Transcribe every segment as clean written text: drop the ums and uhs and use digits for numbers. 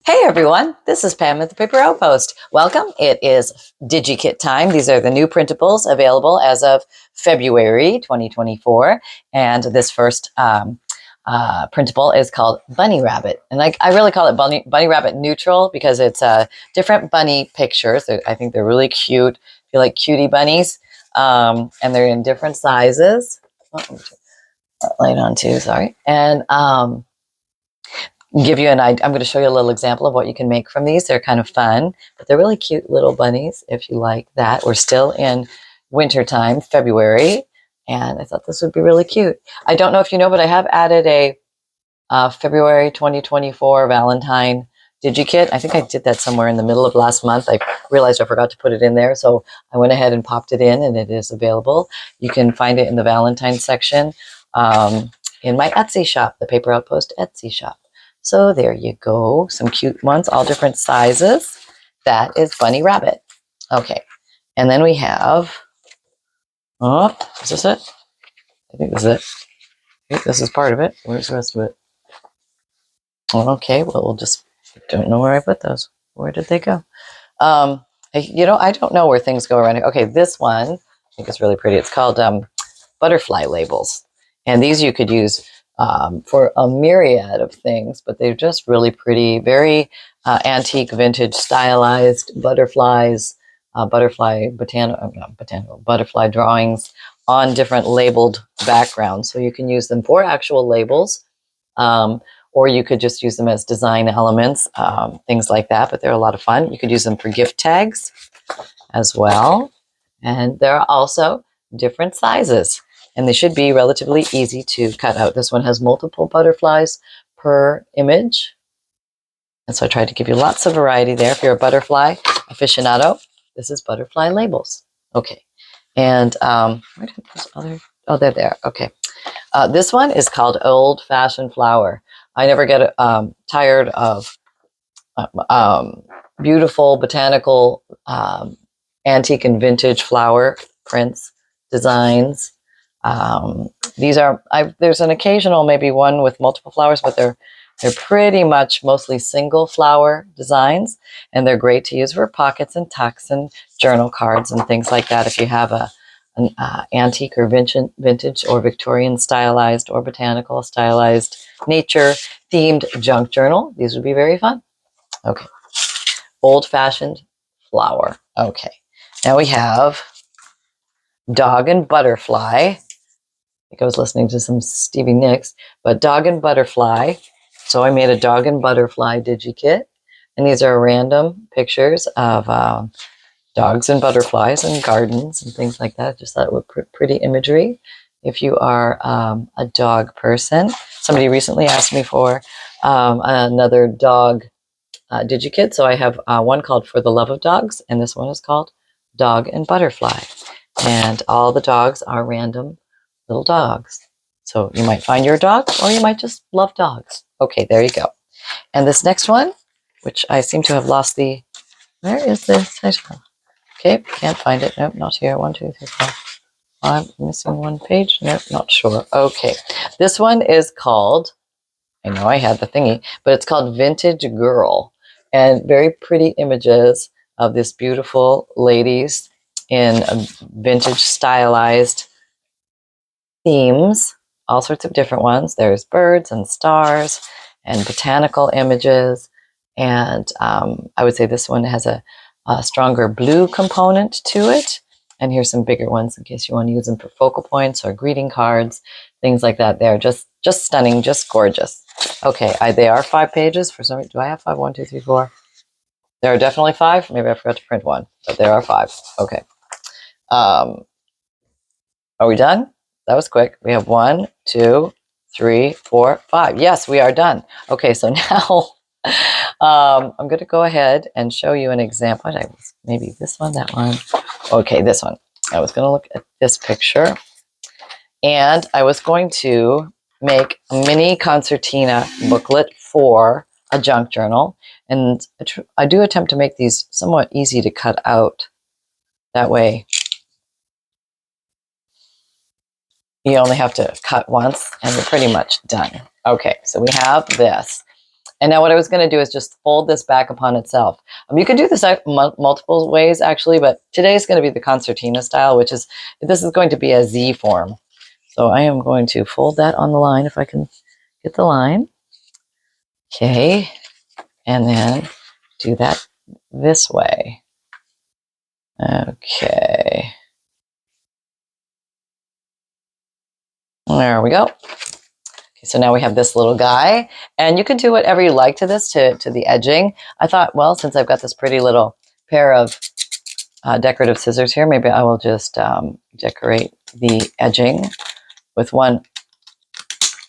Hey everyone, this is Pam at the Paper Outpost. Welcome. It is Digikit time. These are the new printables available as of February 2024. And this first printable is called Bunny Rabbit. And I really call it Bunny Rabbit Neutral because it's different bunny pictures. I think they're really cute. If you like cutie bunnies. And they're in different sizes. Oh, let me turn that light on too, sorry. And give you an idea. I'm going to show you a little example of what you can make from these. They're kind of fun, but they're really cute little bunnies if you like that. We're still in wintertime, February, and I thought this would be really cute. I don't know if you know, but I have added a February 2024 Valentine Digikit. I think I did that somewhere in the middle of last month. I realized I forgot to put it in there, so I went ahead and popped it in, and it is available. You can find it in the Valentine section in my Etsy shop, the Paper Outpost Etsy shop. So there you go. Some cute ones, all different sizes. That is Bunny Rabbit. Okay. And then we have, oh, is this it? I think this is it. Okay, this is part of it. Where's the rest of it? Okay, well, we'll just, don't know where I put those. Where did they go? You know, I don't know where things go around here. Okay, this one, I think it's really pretty. It's called butterfly labels. And these you could use for a myriad of things, but they're just really pretty, very antique, vintage, stylized butterflies, butterfly drawings on different labeled backgrounds. So you can use them for actual labels, or you could just use them as design elements, things like that, but they're a lot of fun. You could use them for gift tags as well. And there are also different sizes. And they should be relatively easy to cut out. This one has multiple butterflies per image. And so I tried to give you lots of variety there. If you're a butterfly aficionado, this is butterfly labels. Okay. And where did this other? Oh, they're there. Okay. This one is called Old Fashioned Flower. I never get tired of beautiful botanical antique and vintage flower prints, designs. These are, there's an occasional maybe one with multiple flowers, but they're pretty much mostly single flower designs, and they're great to use for pockets and tucks and journal cards and things like that. If you have an antique or vintage or Victorian stylized or botanical stylized nature themed junk journal, these would be very fun. Okay. Old Fashioned Flower. Okay. Now we have Dog and Butterfly. I think I was listening to some Stevie Nicks, but Dog and Butterfly. So I made a Dog and Butterfly Digikit, and these are random pictures of dogs and butterflies and gardens and things like that. I just thought it was pretty imagery if you are a dog person. Somebody recently asked me for another dog Digikit, so I have one called For the Love of Dogs, and this one is called Dog and Butterfly. And all the dogs are random little dogs. So you might find your dog, or you might just love dogs. Okay, there you go. And this next one, which I seem to have lost the, where is this? Okay, can't find it. Nope, not here. 1, 2, 3, 4. I'm missing one page. Nope, not sure. Okay, this one is called, I know I had the thingy, but it's called Vintage Girl. And very pretty images of this beautiful ladies in vintage stylized themes, all sorts of different ones. There's birds and stars and botanical images. And I would say this one has a stronger blue component to it. And here's some bigger ones in case you want to use them for focal points or greeting cards, things like that. They're just stunning, just gorgeous. Okay, they are 5 pages. For some reason, do I have 5? 1, 2, 3, 4. There are definitely 5. Maybe I forgot to print one, but there are 5. Okay. Are we done? That was quick. We have 1, 2, 3, 4, 5. Yes, we are done. Okay, so now I'm going to go ahead and show you an example. Maybe this one, that one. Okay, this one. I was going to look at this picture, and I was going to make a mini Concertina booklet for a junk journal. And I do attempt to make these somewhat easy to cut out. That way, you only have to cut once and you're pretty much done. Okay, so we have this. And now what I was going to do is just fold this back upon itself. You can do this multiple ways actually, but today is going to be the concertina style, which is, this is going to be a Z form. So I am going to fold that on the line if I can get the line. Okay. And then do that this way. Okay. There we go. Okay, so now we have this little guy, and you can do whatever you like to this, to the edging. I thought, well, since I've got this pretty little pair of decorative scissors here, maybe I will just decorate the edging with one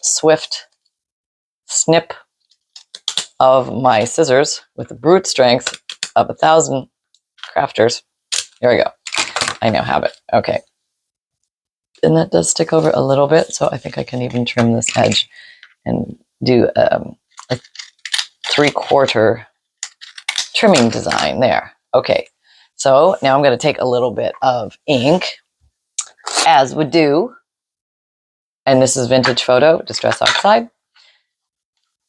swift snip of my scissors with the brute strength of 1,000 crafters. There we go. I now have it. Okay. And that does stick over a little bit, so I think I can even trim this edge and do a 3/4 trimming design there. Okay, so now I'm going to take a little bit of ink, as would do, and this is Vintage Photo Distress Oxide.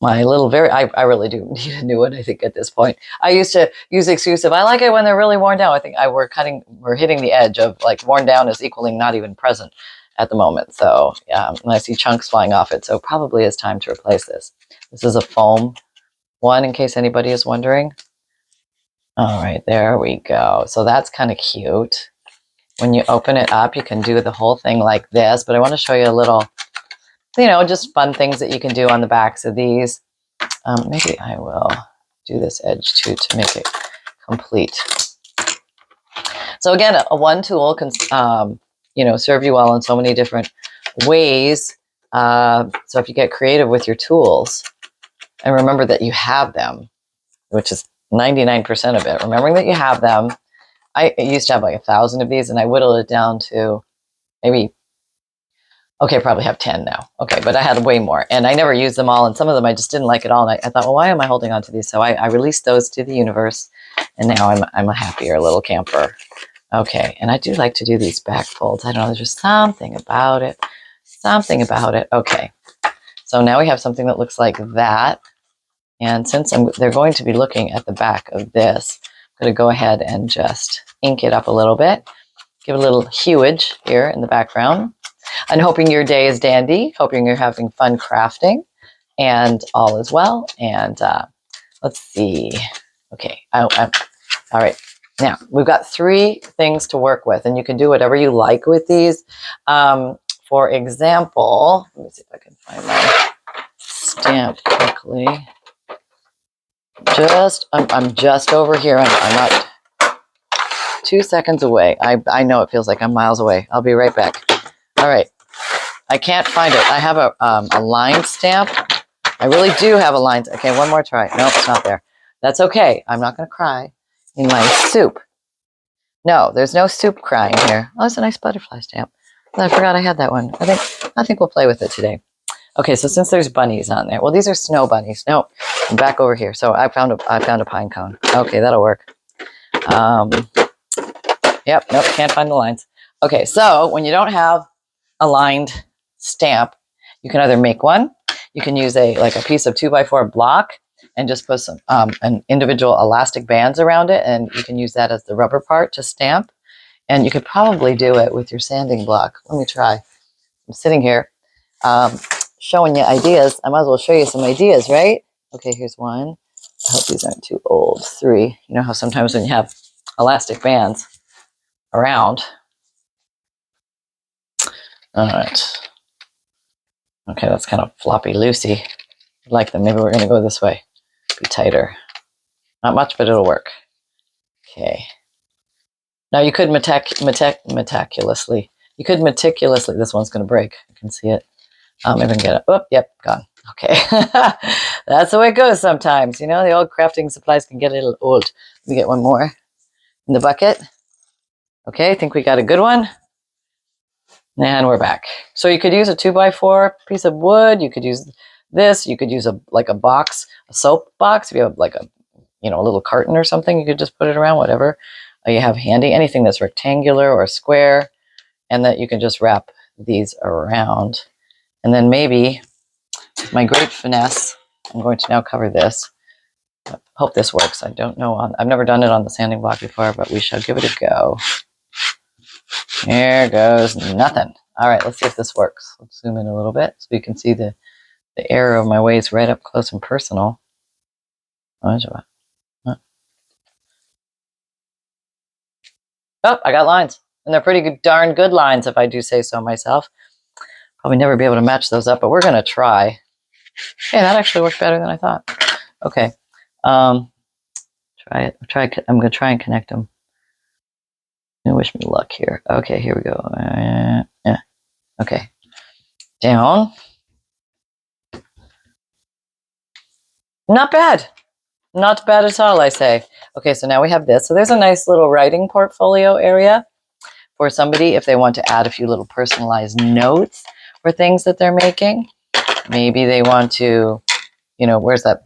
My little I really do need a new one, I think, at this point. I used to use the excuse of, I like it when they're really worn down. I think we're hitting the edge of, like, worn down is equaling not even present at the moment. So and I see chunks flying off it. So probably it's time to replace this. This is a foam one, in case anybody is wondering. All right, there we go. So that's kind of cute. When you open it up, you can do the whole thing like this, but I want to show you a little, you know, just fun things that you can do on the backs of these. Maybe I will do this edge too to make it complete. So again, a one tool can, you know, serve you well in so many different ways. So if you get creative with your tools, and remember that you have them, which is 99% of it, remembering that you have them. I used to have like 1,000 of these, and I whittled it down to maybe, okay, probably have 10 now. Okay, but I had way more, and I never used them all, and some of them I just didn't like at all, and I thought, well, why am I holding on to these? So I released those to the universe, and now I'm a happier little camper. Okay, and I do like to do these back folds. I don't know, there's just something about it. Something about it. Okay, so now we have something that looks like that, and since they're going to be looking at the back of this, I'm going to go ahead and just ink it up a little bit. Give a little huage here in the background. I'm hoping your day is dandy, hoping you're having fun crafting, and all is well. And let's see. Okay, all right. Now, we've got 3 things to work with, and you can do whatever you like with these. For example, let me see if I can find my stamp quickly. I'm just over here. I'm not 2 seconds away. I know it feels like I'm miles away. I'll be right back. All right. I can't find it. I have a line stamp. I really do have a line. Okay, one more try. Nope, it's not there. That's okay. I'm not going to cry in my soup. No, there's no soup crying here. Oh, it's a nice butterfly stamp. I forgot I had that one. I think we'll play with it today. Okay, so since there's bunnies on there, well, these are snow bunnies. No, I'm back over here. So I found a pine cone. Okay, that'll work. Yep, nope, can't find the lines. Okay, so when you don't have a lined stamp, you can either make one. You can use a piece of 2x4 block and just put some an individual elastic bands around it, and you can use that as the rubber part to stamp. And you could probably do it with your sanding block. Let me try. I'm sitting here showing you ideas. I might as well show you some ideas, right? Okay, here's one. I hope these aren't too old. 3. You know how sometimes when you have elastic bands around. All right. Okay, that's kind of floppy loosey. I like them. Maybe we're going to go this way. Be tighter. Not much, but it'll work. Okay. Now you could meticulously. You could meticulously. This one's going to break. I can see it. Maybe I can get it. Oh, yep, gone. Okay. That's the way it goes sometimes. You know, the old crafting supplies can get a little old. Let me get one more in the bucket. Okay, I think we got a good one. And we're back. So you could use a 2x4 piece of wood. You could use this. You could use a box, a soap box. If you have like a little carton or something, you could just put it around, whatever you have handy. Anything that's rectangular or square, and that you can just wrap these around. And then maybe my great finesse I'm going to now cover this. Hope this works. I don't know. I've never done it on the sanding block before, but we shall give it a go. Here goes nothing. All right, let's see if this works. Let's zoom in a little bit so you can see the error of my ways right up close and personal. Oh, I got lines. And they're pretty good, darn good lines, if I do say so myself. Probably never be able to match those up, but we're going to try. Hey, that actually worked better than I thought. Okay. Try it. I'm going to try and connect them. Wish me luck here. Okay, here we go. Yeah. Okay. Down. Not bad. Not bad at all, I say. Okay, so now we have this. So there's a nice little writing portfolio area for somebody if they want to add a few little personalized notes for things that they're making. Maybe they want to, you know, where's that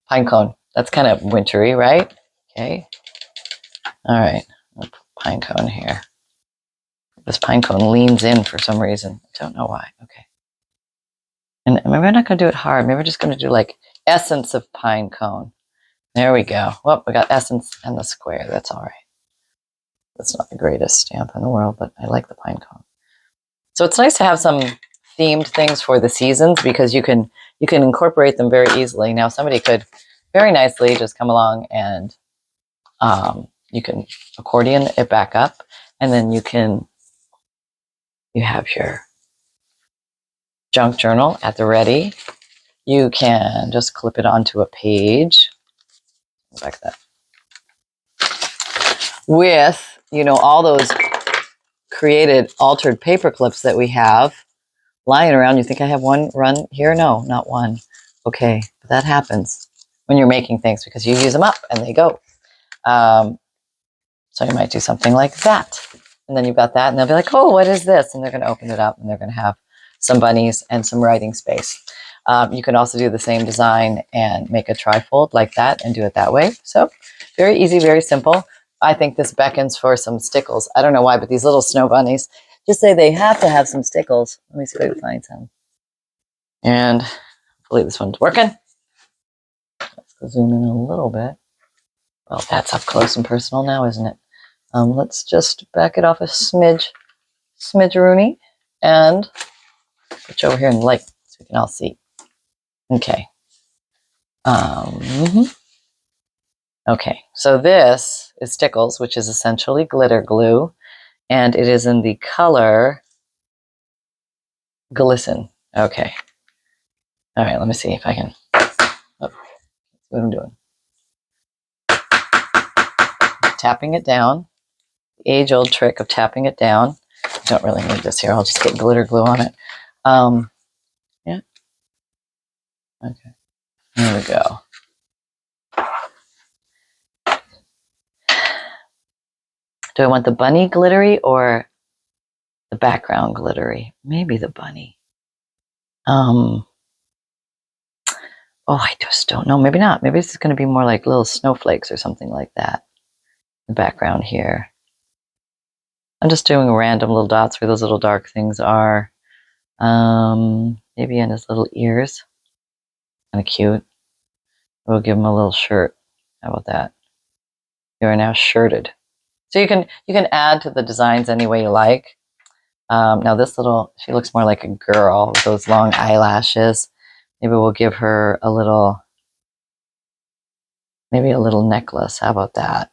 pine cone? That's kind of wintry, right? Okay. All right. I'll put pine cone here. This pine cone leans in for some reason. I don't know why. Okay. And maybe we're not going to do it hard. Maybe we're just going to do like essence of pine cone. There we go. Well, we got essence and the square. That's all right. That's not the greatest stamp in the world, but I like the pine cone. So it's nice to have some themed things for the seasons because you can incorporate them very easily. Now somebody could very nicely just come along and you can accordion it back up, and then you have your junk journal at the ready. You can just clip it onto a page like that with, you know, all those created altered paper clips that we have lying around. You think I have one run here? No, not one. Okay, but that happens when you're making things because you use them up and they go. So you might do something like that. And then you've got that and they'll be like, oh, what is this? And they're going to open it up and they're going to have some bunnies and some writing space. You can also do the same design and make a trifold like that and do it that way. So very easy, very simple. I think this beckons for some stickles. I don't know why, but these little snow bunnies just say they have to have some stickles. Let me see if I can find some. And hopefully this one's working. Let's go zoom in a little bit. Well, that's up close and personal now, isn't it? Let's just back it off a smidgeroony and put you over here in light so we can all see. Okay. Okay, so this is Stickles, which is essentially glitter glue, and it is in the color Glisten. Okay. All right, let me see if I can. Oh, see what I'm doing. Tapping it down. The age-old trick of tapping it down. I don't really need this here. I'll just get glitter glue on it. Yeah. Okay. There we go. Do I want the bunny glittery or the background glittery? Maybe the bunny. Oh, I just don't know. Maybe not. Maybe it's going to be more like little snowflakes or something like that. The background here. I'm just doing random little dots where those little dark things are. Maybe in his little ears. Kind of cute. We'll give him a little shirt. How about that? You are now shirted. So you can add to the designs any way you like. Now this little, she looks more like a girl with those long eyelashes. Maybe we'll give her a little, maybe a little necklace. How about that?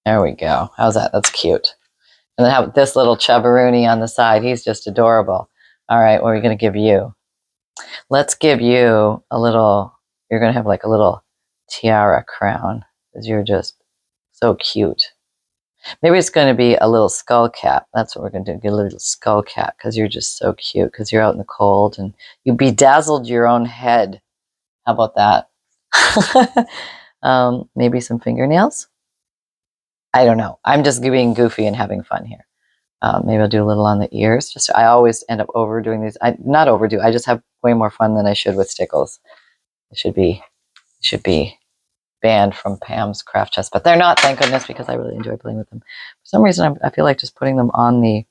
There we go. How's that? That's cute. And then have this little chubbaroony on the side. He's just adorable. All right, what are we going to give you? Let's give you a little, you're going to have like a little tiara crown because you're just so cute. Maybe it's going to be a little skull cap. That's what we're going to do. Get a little skull cap because you're just so cute because you're out in the cold and you bedazzled your own head. How about that? Maybe some fingernails. I don't know. I'm just being goofy and having fun here. Maybe I'll do a little on the ears. Just I always end up overdoing these. Not overdo. I just have way more fun than I should with Stickles. It should be banned from Pam's craft chest, but they're not, thank goodness, because I really enjoy playing with them. For some reason, I feel like just putting them on the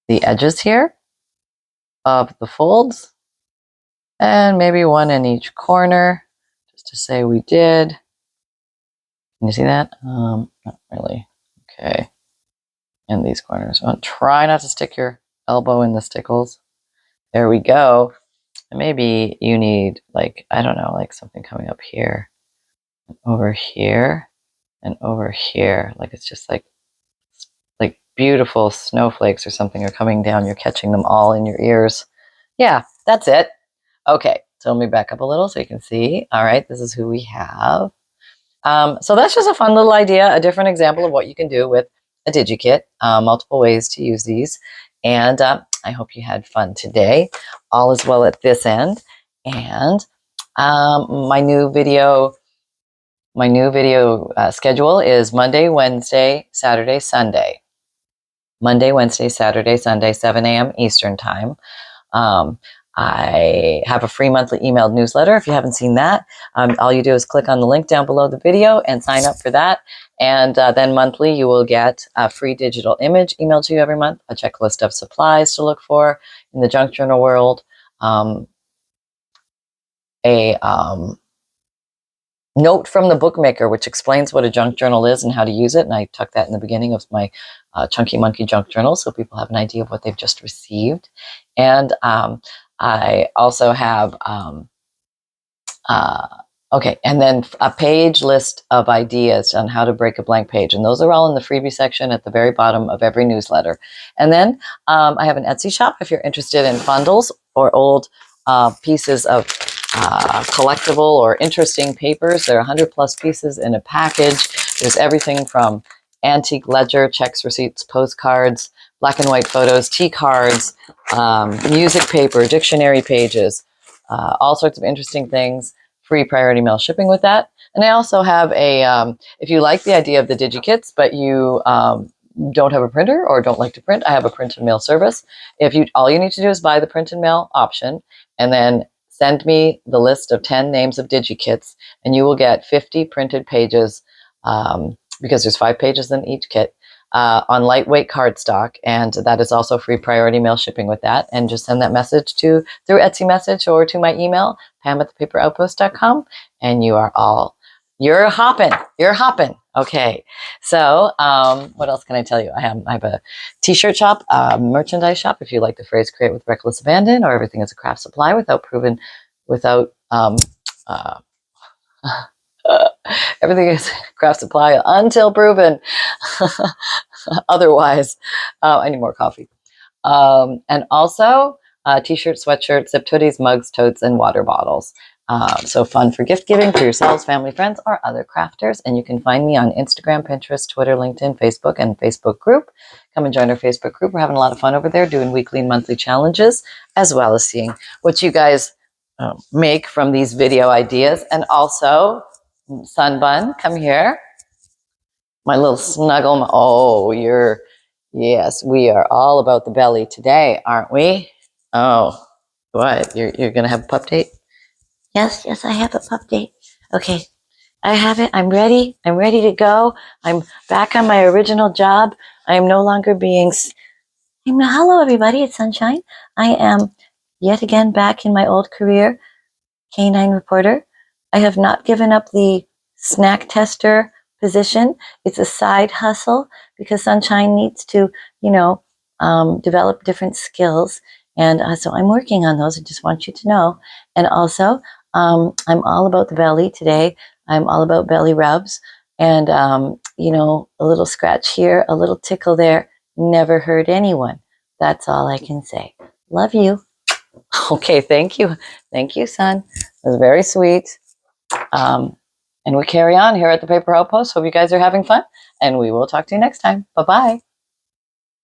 edges here of the folds And maybe one in each corner, just to say we did. Can you see that? Not really. Okay. In these corners. Try not to stick your elbow in the stickles. There we go. And maybe you need, like, I don't know, like something coming up here, and over here, and over here. Like it's just like beautiful snowflakes or something are coming down. You're catching them all in your ears. Yeah, that's it. Okay, so let me back up a little so you can see. All right, this is who we have. So that's just a fun little idea, a different example of what you can do with a Digikit, multiple ways to use these. And I hope you had fun today. All is well at this end. And my new video schedule is Monday, Wednesday, Saturday, Sunday. Monday, Wednesday, Saturday, Sunday, 7 a.m. Eastern Time. I have a free monthly emailed newsletter. If you haven't seen that, all you do is click on the link down below the video and sign up for that. And then monthly, you will get a free digital image emailed to you every month, a checklist of supplies to look for in the junk journal world, a note from the bookmaker, which explains what a junk journal is and how to use it. And I tuck that in the beginning of my Chunky Monkey junk journal so people have an idea of what they've just received. And I also have, okay, and then a page list of ideas on how to break a blank page. And those are all in the freebie section at the very bottom of every newsletter. And then I have an Etsy shop if you're interested in bundles or old pieces of collectible or interesting papers. There are 100+ pieces in a package. There's everything from antique ledger, checks, receipts, postcards, black and white photos, T-cards, music paper, dictionary pages, all sorts of interesting things. Free priority mail shipping with that. And I also have a, if you like the idea of the Digikits, but you don't have a printer or don't like to print, I have a print and mail service. All you need to do is buy the print and mail option and then send me the list of 10 names of Digikits, and you will get 50 printed pages, because there's 5 pages in each kit, on lightweight cardstock, and that is also free priority mail shipping with that. And just send that message through Etsy message or to my email, pam@thepaperoutpost.com, and you're hopping. Okay, so what else can I tell you? I have a t-shirt shop, merchandise shop. If you like the phrase "create with reckless abandon" or "everything is a craft supply" everything is craft supply until proven otherwise. I need more coffee. And also t-shirts, sweatshirts, zip hoodies, mugs, totes, and water bottles. So fun for gift giving for yourselves, family, friends, or other crafters. And you can find me on Instagram, Pinterest, Twitter, LinkedIn, Facebook, and Facebook group. Come and join our Facebook group. We're having a lot of fun over there doing weekly and monthly challenges, as well as seeing what you guys make from these video ideas. And also, Sunbun, come here. My little snuggle. Oh, yes, we are all about the belly today, aren't we? Oh, what? You're going to have a pup date? Yes, I have a pup date. Okay, I have it. I'm ready. I'm ready to go. I'm back on my original job. I am no longer being... Hello, everybody. It's Sunshine. I am yet again back in my old career, canine reporter. I have not given up the snack tester position. It's a side hustle because Sunshine needs to, develop different skills. And so I'm working on those. I just want you to know. And also, I'm all about the belly today. I'm all about belly rubs. And, a little scratch here, a little tickle there, never hurt anyone. That's all I can say. Love you. Okay, thank you. Thank you, son. It was very sweet. And we carry on here at the Paper Outpost. Hope you guys are having fun. And we will talk to you next time. Bye-bye.